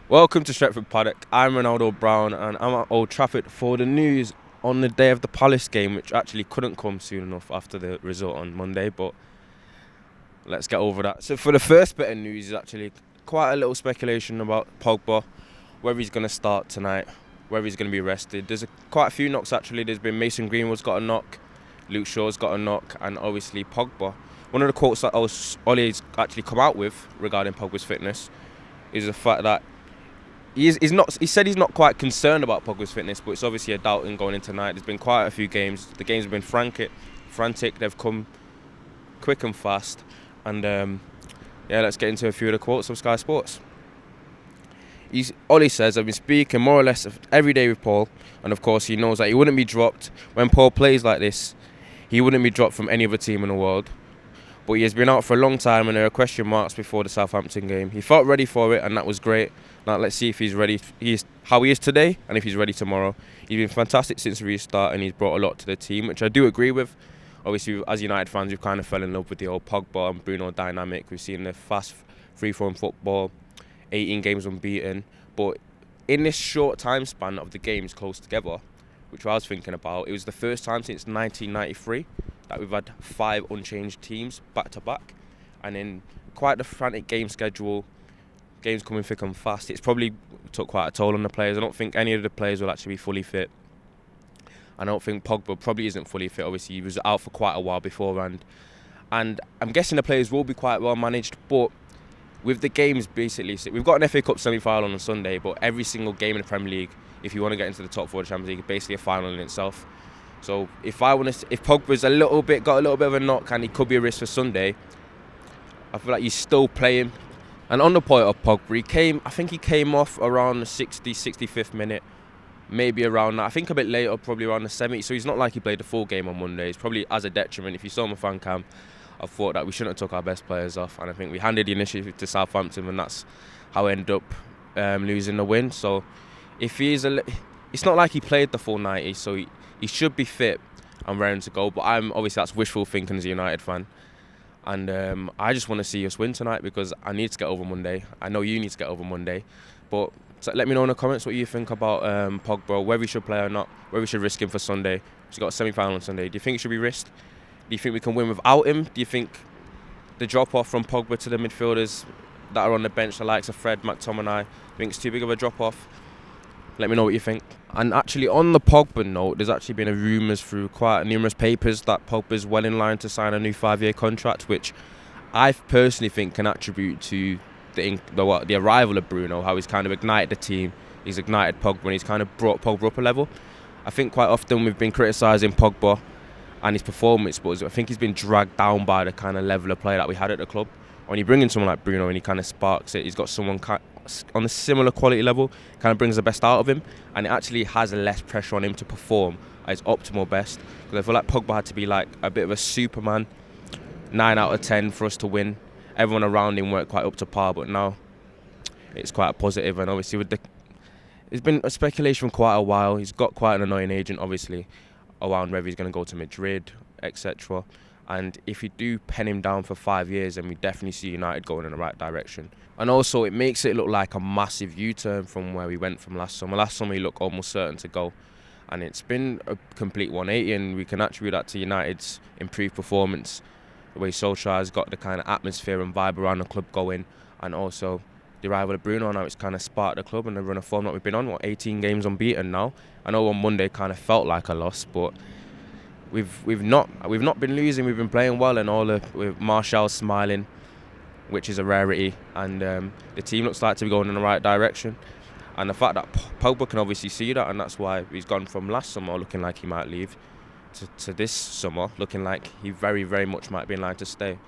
Welcome to Stretford, Paddock. I'm Ronaldo Brown and I'm at Old Trafford for the news on the day of the Palace game, which actually couldn't come soon enough after the result on Monday, but let's get over that. So for the first bit of news is actually quite a little speculation about Pogba, whether he's going to start tonight, whether he's going to be rested. There's quite a few knocks actually. There's been Mason Greenwood's got a knock, Luke Shaw's got a knock, and obviously Pogba. One of the quotes that Ollie's actually come out with regarding Pogba's fitness is the fact that he said he's not quite concerned about Pogba's fitness, but it's obviously a doubt in going in tonight. There's been quite a few games. The games have been frantic. They've come quick and fast. And let's get into a few of the quotes of Sky Sports. Ollie says, I've been speaking more or less every day with Paul, and of course he knows that he wouldn't be dropped. When Paul plays like this, he wouldn't be dropped from any other team in the world. But he has been out for a long time and there are question marks before the Southampton game. He felt ready for it and that was great. Now let's see if he's ready, how he is today and if he's ready tomorrow. He's been fantastic since the restart and he's brought a lot to the team, which I do agree with. Obviously, as United fans, we've kind of fell in love with the old Pogba and Bruno dynamic. We've seen the fast, free-flowing football, 18 games unbeaten. But in this short time span of the games close together, which I was thinking about, it was the first time since 1993 that we've had 5 unchanged teams back-to-back. And in quite the frantic game schedule, games coming thick and fast, it's probably took quite a toll on the players. I don't think any of the players will actually be fully fit. I don't think Pogba probably isn't fully fit. Obviously, he was out for quite a while beforehand. And I'm guessing the players will be quite well managed. But with the games, basically, so we've got an FA Cup semi-final on Sunday, but every single game in the Premier League, if you want to get into the top 4 of the Champions League, is basically a final in itself. So if Pogba's got a little bit of a knock and he could be a risk for Sunday, I feel like he's still playing. And on the point of Pogba, I think he came off around the 65th minute, maybe around that. I think a bit later, probably around the 70th. So he's not like he played the full game on Monday. It's probably as a detriment. If you saw him on fan cam, I thought that we shouldn't have took our best players off. And I think we handed the initiative to Southampton, and that's how we ended up losing the win. So if it's not like he played the full 90, so he should be fit and ready to go. But obviously that's wishful thinking as a United fan. And I just want to see us win tonight because I need to get over Monday. I know you need to get over Monday. But let me know in the comments what you think about Pogba, whether he should play or not, whether we should risk him for Sunday. He's got a semi-final on Sunday. Do you think he should be risked? Do you think we can win without him? Do you think the drop-off from Pogba to the midfielders that are on the bench, the likes of Fred, McTominay, do you think it's too big of a drop-off? Let me know what you think. And actually, on the Pogba note, there's actually been rumours through quite numerous papers that Pogba's well in line to sign a new 5-year contract, which I personally think can attribute to the arrival of Bruno, how he's kind of ignited the team, he's ignited Pogba, and he's kind of brought Pogba up a level. I think quite often we've been criticising Pogba and his performance, but I think he's been dragged down by the kind of level of play that we had at the club. When you bring in someone like Bruno and he kind of sparks it, he's got someone on a similar quality level, kind of brings the best out of him, and it actually has less pressure on him to perform at his optimal best. Because I feel like Pogba had to be like a bit of a Superman, 9 out of 10 for us to win. Everyone around him weren't quite up to par, but now it's quite a positive. And obviously it's been a speculation for quite a while. He's got quite an annoying agent, obviously, around whether he's going to go to Madrid, etc. And if you do pen him down for 5 years, then we definitely see United going in the right direction. And also, it makes it look like a massive U-turn from where we went from last summer. Last summer, he looked almost certain to go. And it's been a complete 180, and we can attribute that to United's improved performance. The way Solskjaer has got the kind of atmosphere and vibe around the club going, and also the arrival of Bruno now, it's kind of sparked the club and the run of form that we've been on. 18 games unbeaten now. I know on Monday kind of felt like a loss, but we've not been losing. We've been playing well, and with Martial smiling, which is a rarity, and the team looks like to be going in the right direction. And the fact that Pogba can obviously see that, and that's why he's gone from last summer looking like he might leave to this summer looking like he very, very much might be in line to stay.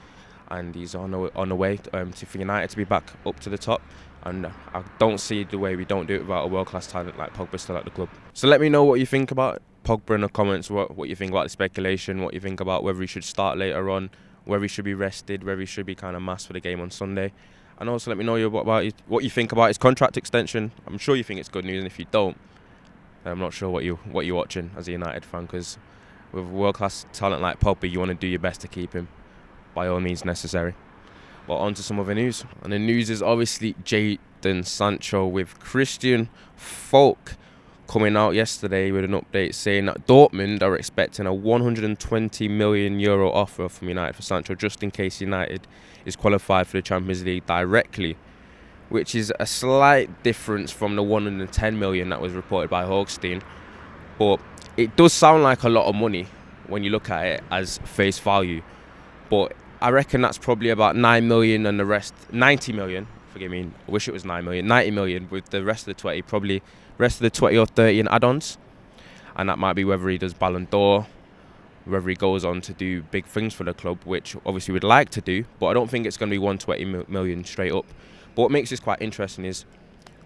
And he's on the way for United to be back up to the top. And I don't see the way we don't do it without a world-class talent like Pogba still at the club. So let me know what you think about Pogba in the comments, what you think about the speculation, what you think about whether he should start later on, whether he should be rested, whether he should be kind of masked for the game on Sunday. And also let me know what you think about his contract extension. I'm sure you think it's good news, and if you don't, then I'm not sure what you're watching as a United fan, because with world-class talent like Pogba, you want to do your best to keep him by all means necessary. But on to some other news. And the news is obviously Jadon Sancho, with Christian Folk coming out yesterday with an update saying that Dortmund are expecting a €120 million offer from United for Sancho, just in case United is qualified for the Champions League directly, which is a slight difference from the 110 million that was reported by Hogstein. But it does sound like a lot of money when you look at it as face value. But I reckon that's probably about 9 million and the rest 90 million. Forgive me, I wish it was 9 million. 90 million with the rest of the 20, probably rest of the 20 or 30 in add-ons. And that might be whether he does Ballon d'Or, whether he goes on to do big things for the club, which obviously we'd like to do, but I don't think it's going to be 120 million straight up. But what makes this quite interesting is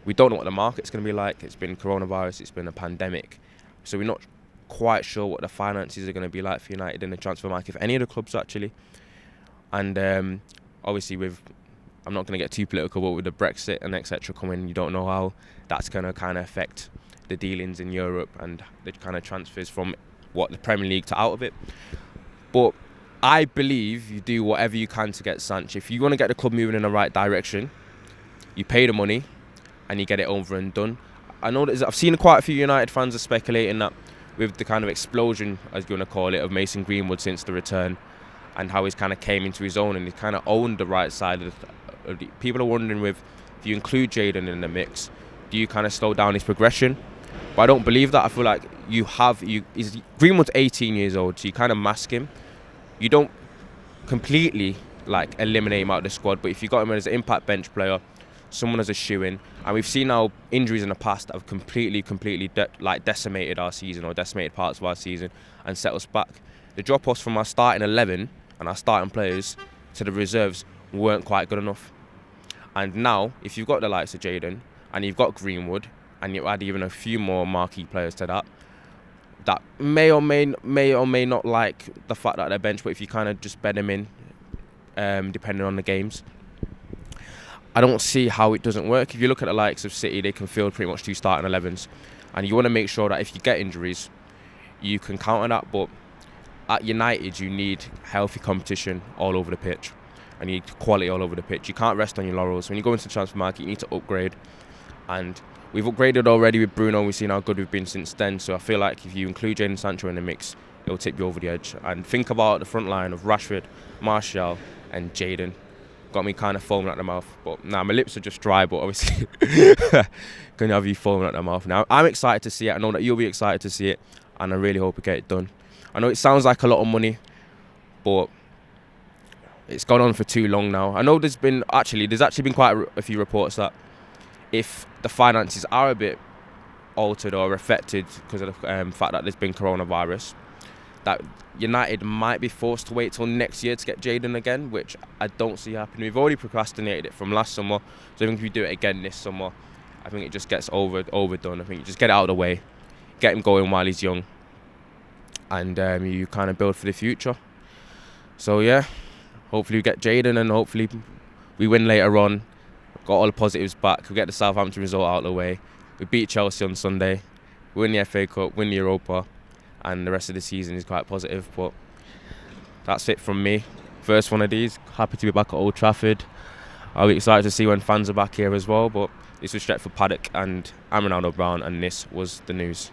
we don't know what the market's going to be like. It's been coronavirus, it's been a pandemic. So we're not quite sure what the finances are going to be like for United in the transfer market, if any of the clubs actually. And obviously I'm not going to get too political, but with the Brexit and etc. coming, you don't know how that's going to kind of affect the dealings in Europe and the kind of transfers from what the Premier League to out of it. But I believe you do whatever you can to get Sancho. If you want to get the club moving in the right direction, you pay the money and you get it over and done. I know that I've seen quite a few United fans are speculating that with the kind of explosion, as you want to call it, of Mason Greenwood since the return, and how he's kind of came into his own and he kind of owned the right side of the people are wondering if you include Jadon in the mix, do you kind of slow down his progression? But I don't believe that. I feel like Greenwood's 18 years old, so you kind of mask him. You don't completely like eliminate him out of the squad, but if you got him as an impact bench player, someone as a shoe-in, and we've seen how injuries in the past have completely decimated our season or decimated parts of our season and set us back. The drop-offs from our starting 11 and our starting players to the reserves weren't quite good enough. And now, if you've got the likes of Jadon and you've got Greenwood and you add even a few more marquee players to that may or may not like the fact that they're bench, but if you kind of just bed them in, depending on the games, I don't see how it doesn't work. If you look at the likes of City, they can field pretty much 2 starting 11s, and you want to make sure that if you get injuries, you can counter that. But at United, you need healthy competition all over the pitch, and you need quality all over the pitch. You can't rest on your laurels. When you go into the transfer market, you need to upgrade, and we've upgraded already with Bruno. We've seen how good we've been since then. So I feel like if you include Jadon Sancho in the mix, it'll tip you over the edge. And think about the front line of Rashford, Martial, and Jadon. Got me kind of foaming at the mouth, but now my lips are just dry, but obviously gonna have you foaming at the mouth now. I'm excited to see it. I know that you'll be excited to see it, and I really hope we get it done. I know it sounds like a lot of money, but it's gone on for too long now. I know there's actually been quite a few reports that if the finances are a bit altered or affected because of the fact that there's been coronavirus, that United might be forced to wait till next year to get Jadon again, which I don't see happening. We've already procrastinated it from last summer, so even if we do it again this summer, I think it just gets overdone. I think you just get it out of the way, get him going while he's young, and you kind of build for the future. So yeah, hopefully we get Jadon, and hopefully we win later on. Got all the positives back. We get the Southampton result out of the way. We beat Chelsea on Sunday, win the FA Cup, win the Europa, and the rest of the season is quite positive. But that's it from me. First one of these. Happy to be back at Old Trafford. I'll be excited to see when fans are back here as well. But this was Stretford, Paddock, and I'm Ronaldo Brown, and this was the news.